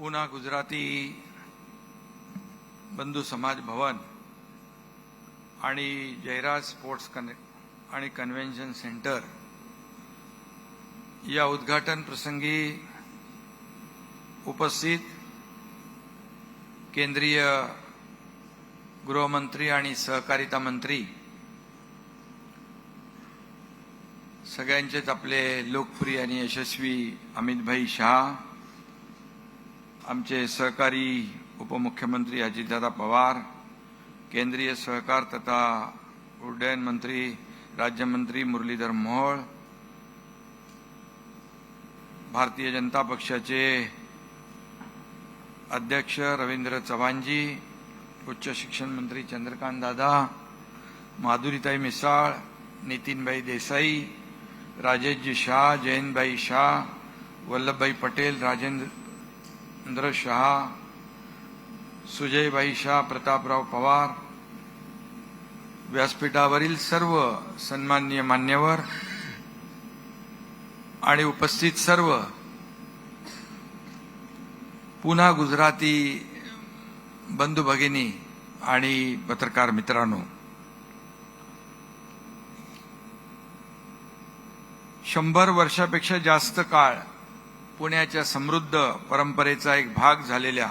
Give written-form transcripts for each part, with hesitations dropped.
पूना गुजराती बंधू समाज भवन आणि जयराज स्पोर्ट्स आणि कन्व्हेन्शन सेंटर या उद्घाटन प्रसंगी उपस्थित केंद्रीय गृहमंत्री आणि सहकारिता मंत्री सगळ्यांचेच आपले लोकप्रिय आणि यशस्वी अमितभाई शाह, आमचे सहकारी उपमुख्यमंत्री अजितदादा पवार, केंद्रीय सहकार तथा उड्डयन मंत्री राज्यमंत्री मुरलीधर मोहोळ, भारतीय जनता पक्षाचे अध्यक्ष रवींद्र चव्हाणजी, उच्च शिक्षण मंत्री चंद्रकांत दादा, माधुरीताई मिसाळ, नितीनभाई देसाई, राजेशजी शाह, जयंतभाई शाह, वल्लभभाई पटेल, राजेंद्र शाह, सुजयभाई शाह, प्रतापराव पवार, व्यासपीठावरील सर्व सन्माननीय मान्यवर आणि उपस्थित सर्व पूना गुजराती बंधू भगिनी आणि पत्रकार मित्रांनो, 100 वर्षापेक्षा जास्त काळ पुण्याच्या समृद्ध परंपरेचा एक भाग झालेल्या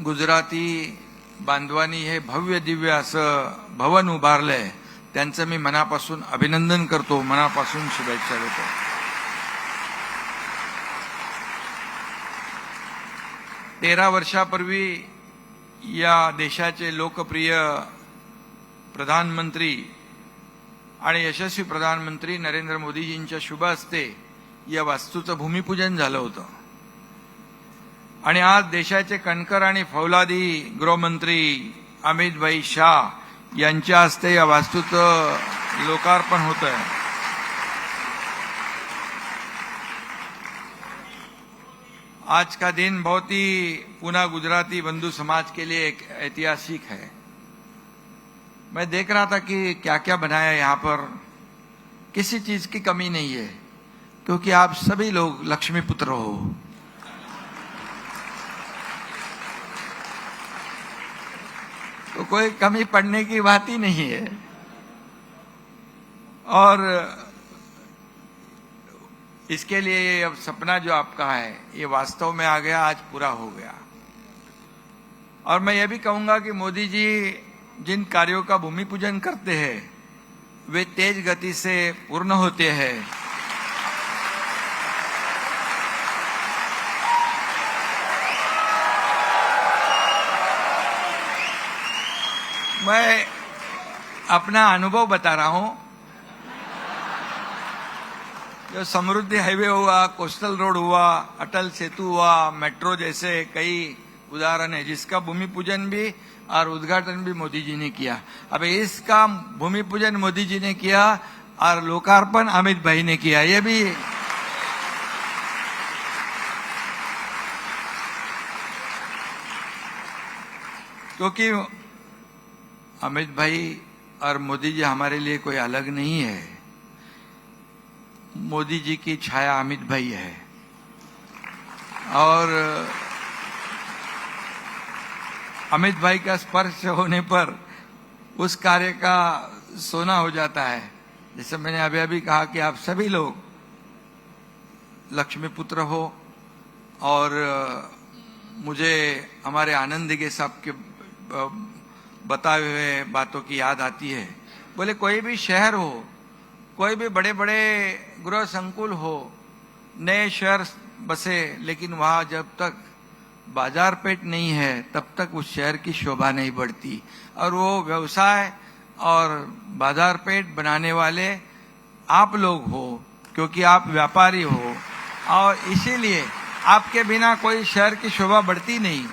गुजराती बांधवांनी हे भव्य दिव्य असं भवन उभारलंय. त्यांचं मी मनापासून अभिनंदन करतो, मनापासून शुभेच्छा देतो. तेरा वर्षापूर्वी या देशाचे लोकप्रिय प्रधानमंत्री आणि यशस्वी प्रधानमंत्री नरेंद्र मोदीजींच्या शुभ हस्ते या वास्तूचं भूमिपूजन झालं होतं आणि आज देशाचे कणकर आणि फौलादी गृहमंत्री अमितभाई शाह यांच्या हस्ते या वास्तूचं लोकार्पण होत आहे. आज का दिन बहुत ही पूना गुजराती बंधु समाज के लिए एक ऐतिहासिक है. मैं देख रहा था कि क्या क्या बनाया यहाँ पर. किसी चीज की कमी नहीं है क्योंकि आप सभी लोग लक्ष्मी पुत्र हो. तो कोई कमी पड़ने की बात ही नहीं है. और इसके लिए अब सपना जो आपका है ये वास्तव में आ गया, आज पूरा हो गया. और मैं ये भी कहूंगा कि मोदी जी जिन कार्यों का भूमि पूजन करते हैं वे तेज गति से पूर्ण होते हैं. मैं अपना अनुभव बता रहा हूं. जो समृद्धि हाईवे हुआ, कोस्टल रोड हुआ, अटल सेतु हुआ, मेट्रो जैसे कई उदाहरण है जिसका भूमि पूजन भी और उद्घाटन भी मोदी जी ने किया. अब इसका भूमि पूजन मोदी जी ने किया और लोकार्पण अमित भाई ने किया. ये भी क्योंकि अमित भाई और मोदी जी हमारे लिए कोई अलग नहीं है. मोदी जी की छाया अमित भाई है और अमित भाई का स्पर्श होने पर उस कार्य का सोना हो जाता है. जैसे मैंने अभी कहा कि आप सभी लोग लक्ष्मी पुत्र हो. और मुझे हमारे आनंद दिगे साहब के बताए हुए बातों की याद आती है. बोले कोई भी शहर हो, कोई भी बड़े बड़े गृह संकुल हो, नए शहर बसे, लेकिन वहां जब तक बाजार पेट नहीं है तब तक उस शहर की शोभा नहीं बढ़ती. और वो व्यवसाय और बाजार पेट बनाने वाले आप लोग हो क्योंकि आप व्यापारी हो और इसीलिए आपके बिना कोई शहर की शोभा बढ़ती नहीं.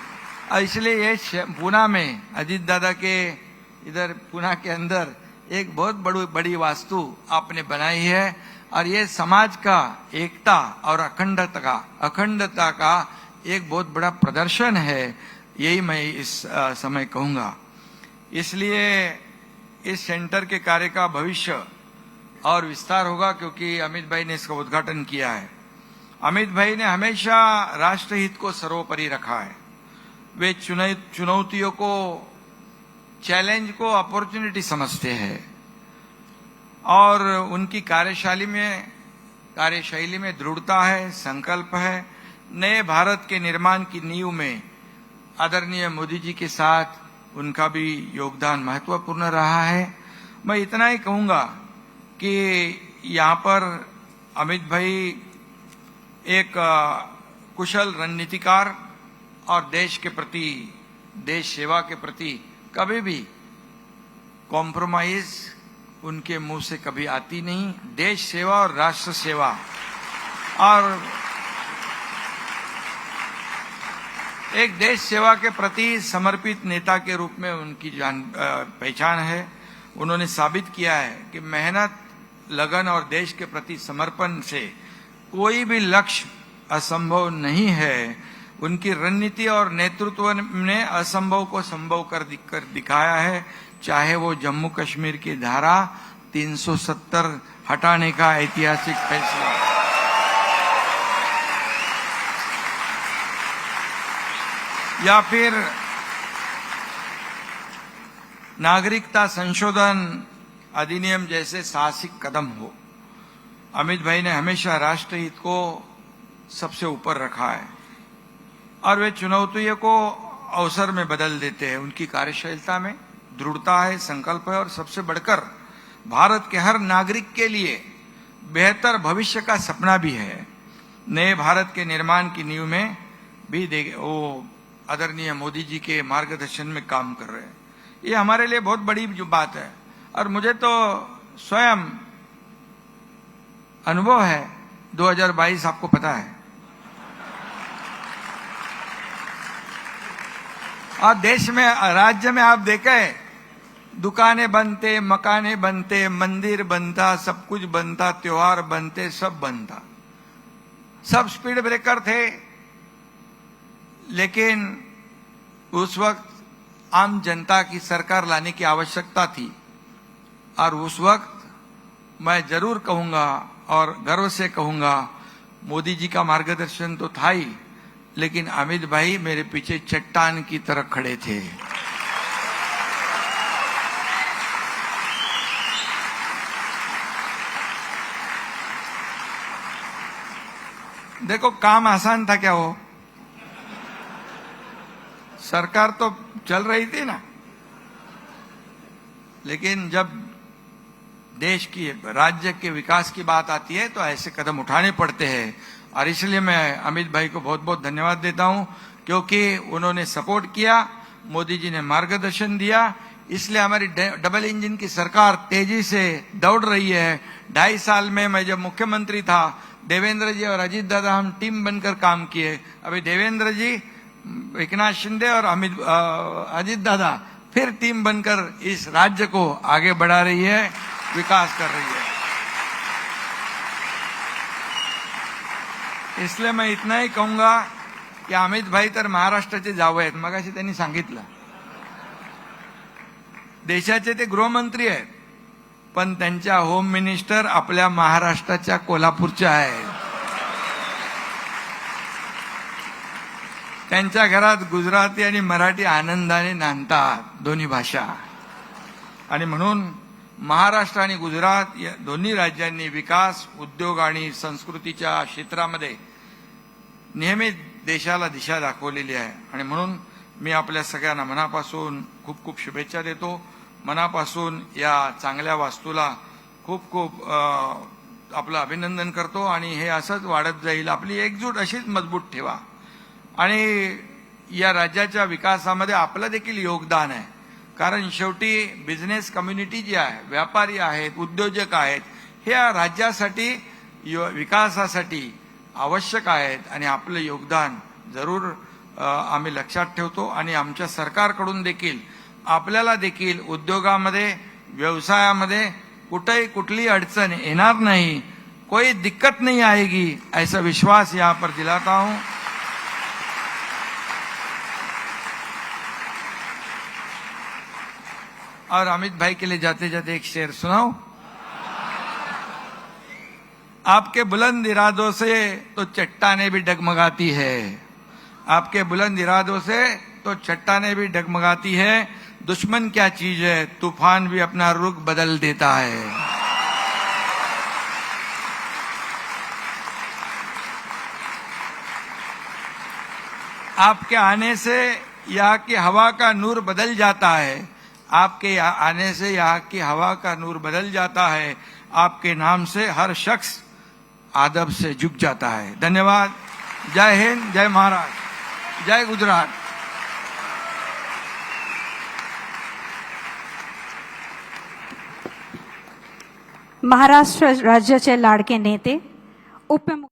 और इसलिए ये पूना में अजीत दादा के इधर पूना के अंदर एक बहुत बड़ी वास्तु आपने बनाई है और ये समाज का एकता और अखंडता का एक बहुत बड़ा प्रदर्शन है. यही मैं इस समय कहूंगा. इसलिए इस सेंटर के कार्य का भविष्य और विस्तार होगा क्योंकि अमित भाई ने इसका उद्घाटन किया है. अमित भाई ने हमेशा राष्ट्रहित को सर्वोपरि रखा है। वे चुनौतियों को, चैलेंज को अपॉर्चुनिटी समझते हैं और उनकी कार्यशैली में दृढ़ता है, संकल्प है। नए भारत के निर्माण की नींव में आदरणीय मोदी जी के साथ उनका भी योगदान महत्वपूर्ण रहा है। मैं इतना ही कहूंगा कि यहाँ पर अमित भाई एक कुशल रणनीतिकार और देश के प्रति, देश सेवा के प्रति कभी भी कॉम्प्रोमाइज उनके मुंह से कभी आती नहीं। देश सेवा और राष्ट्र सेवा और एक देश सेवा के प्रति समर्पित नेता के रूप में उनकी पहचान है। उन्होंने साबित किया है कि मेहनत, लगन और देश के प्रति समर्पण से कोई भी लक्ष्य असंभव नहीं है। उनकी रणनीति और नेतृत्व ने असंभव को संभव कर दिखाया है, चाहे वो जम्मू कश्मीर की धारा 370 हटाने का ऐतिहासिक फैसला, या फिर नागरिकता संशोधन अधिनियम जैसे साहसिक कदम हो। अमित भाई ने हमेशा राष्ट्रहित को सबसे ऊपर रखा है और वे चुनौतियों को अवसर में बदल देते हैं। उनकी कार्यशीलता में दृढ़ता है, संकल्प है और सबसे बढ़कर भारत के हर नागरिक के लिए बेहतर भविष्य का सपना भी है। नए भारत के निर्माण की नींव में भी वो आदरणीय मोदी जी के मार्गदर्शन में काम कर रहे हैं। ये हमारे लिए बहुत बड़ी जो बात है और मुझे तो स्वयं अनुभव है। 2022 आपको पता है और देश में, राज्य में आप देखें, दुकानें बनते, मकाने बनते, मंदिर बनता, सब कुछ बनता, त्योहार बनते, सब बनता, सब स्पीड ब्रेकर थे। लेकिन उस वक्त आम जनता की सरकार लाने की आवश्यकता थी और उस वक्त मैं जरूर कहूंगा और गर्व से कहूंगा, मोदी जी का मार्गदर्शन तो था ही, लेकिन अमित भाई मेरे पीछे चट्टान की तरह खड़े थे। देखो, काम आसान था क्या? हो सरकार तो चल रही थी ना, लेकिन जब देश की, राज्य के विकास की बात आती है तो ऐसे कदम उठाने पड़ते हैं। और इसलिए मैं अमित भाई को बहुत बहुत धन्यवाद देता हूं, क्योंकि उन्होंने सपोर्ट किया, मोदी जी ने मार्गदर्शन दिया। इसलिए हमारी डबल इंजन की सरकार तेजी से दौड़ रही है। 2.5 साल में मैं जब मुख्यमंत्री था, देवेंद्र जी और अजीत दादा हम टीम बनकर काम किए। अभी देवेंद्र जी, एकनाथ शिंदे और अजीत दादा फिर टीम बनकर इस राज्य को आगे बढ़ा रही है, विकास कर रही है। इसलिए मैं इतना ही कहूंगा की अमित भाई तर महाराष्ट्राचे जावई आहेत. मगाशी त्यांनी सांगितलं, देशाचे ते गृहमंत्री आहेत, पण त्यांच्या होम मिनिस्टर आपल्या महाराष्ट्राच्या कोल्हापूरच्या आहेत. त्यांच्या घरात गुजराती आणि मराठी आनंदाने नांदतात, दोन्ही भाषा. आणि म्हणून महाराष्ट्र आणि गुजरात या दोन्ही राज्यांनी विकास, उद्योग आणि संस्कृतीच्या क्षेत्रामध्ये नेहमी देशाला दिशा दाखवलेली आहे. आणि म्हणून मी आपल्या सगळ्यांना मनापासून खूप खूप शुभेच्छा देतो. मनापासून या चांगल्या वास्तूला खूप खूप आपलं अभिनंदन करतो. आणि हे असंच वाढत जाईल. आपली एकजूट अशीच मजबूत ठेवा आणि या राज्याच्या विकासामध्ये आपलं देखील योगदान आहे. कारण शेवटी बिझनेस कम्युनिटी जी आहे, व्यापारी आहेत, उद्योजक आहेत, हे या राज्यासाठी विकासासाठी आवश्यक आहेत आणि आपलं योगदान जरूर आम्ही लक्षात ठेवतो. आणि आमच्या सरकारकडून देखील आपल्याला देखील उद्योगामध्ये, व्यवसायामध्ये कुठेही कुठली अडचण येणार नाही, कोई दिक्कत नहीं आएगी, ऐसा विश्वास यहाँ पर दिलाता हूं. और अमित भाई के लिए जाते जाते एक शेर सुनाऊं. आपके बुलंद इरादों से तो चट्टानें भी डगमगाती है, आपके बुलंद इरादों से तो चट्टानें भी डगमगाती है। दुश्मन क्या चीज है, तूफान भी अपना रुख बदल देता है। आपके आने से यहाँ की हवा का नूर बदल जाता है, आपके आने से यहाँ की हवा का नूर बदल जाता है। आपके नाम से हर शख्स आदब से झुक जाता है। धन्यवाद। जय हिंद, जय महाराष्ट्र, जय गुजरात। महाराष्ट्र राज्याचे लाडके नेते उपमुख्यमंत्री